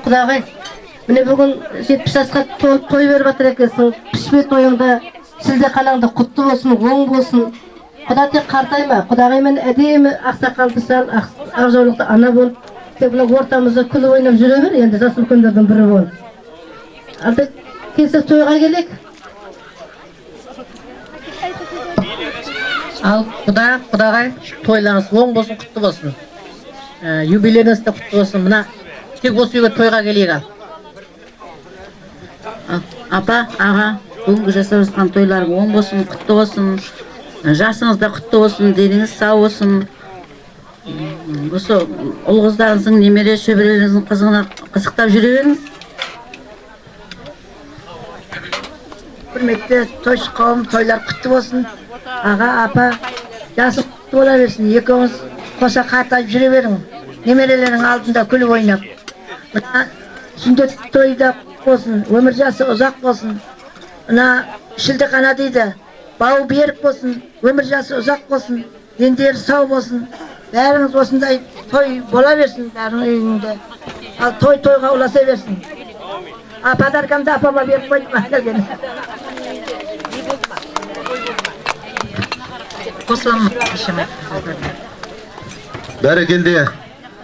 Құдағай, міне бүгін 70 жасқа той беріп жатыр екенсің. Пішпе тойыңда шілде қанаңда құтты болсын, оң болсын. Құда тек қартайма. Құдағаймен әдемі ақсақалды сал, ақ жаулықты ана болып, тек мына ортамызда күліп ойнап жүре бер, енді жас үлкендердің бірі бол. Алда келсе тойға келек. Ал құдағай, тойларыңыз оң болсын, құтты болсын. Юбилейіңіз де құтты болсын. Мына тек осы үйге тойға келейік. Апа, аға, бүгінгі жасап жатқан тойларың оң болсын, құтты болсын. Жасыңыз да құтты болсын, деніңіз сау болсын. Осы ұл қыздарыңыздың, немере шөберелеріңіздің қызығына қызықтап жүре беріңіз. Құрметті тойшы қауым, тойлар құтты болсын. Аға, апа, жасы құтты бола берсін. Екеуіңіз қоса қартайып жүре берің. Немерелерің алдында күліп ойнап. Мына сүндет тойда болсын, өмір жасы ұзақ болсын. Мына шілде қана дейді, бау берік болсын, өмір жасы ұзақ болсын, дендері сау болсын. Бәріңіз осындай той бола берсін, бәрің үйіңде. Ал тойға ұласа берсін. Подаркамды апама беріп қойдым. Қосыламын. Бәрекелді.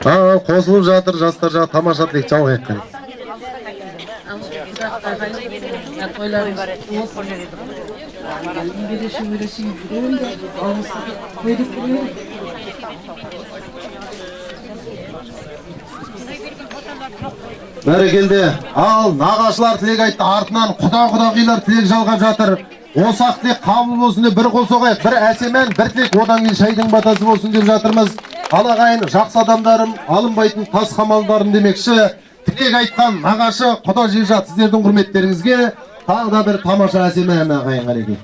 Қосылып жатыр, жастар жағы тамаша тілек жалға еққан. Бәрекелді. Ал нағашылар тілек айтты, артынан құда-құдағилар тілек жалғап жатыр. Осақ тілек қабыл болсын деп бір қол соғайық, бір әсемен, бір тілек одан кейін шайдың батасы болсын деп жатырмыз. Алағайын жақсы адамдарым, алынбайтын тас қамалдарым демекші, тілек айтқан нағашы құда жекжат сіздердің құрметтеріңізге тағы да бір тамаша әсемен ағайын ғалеке.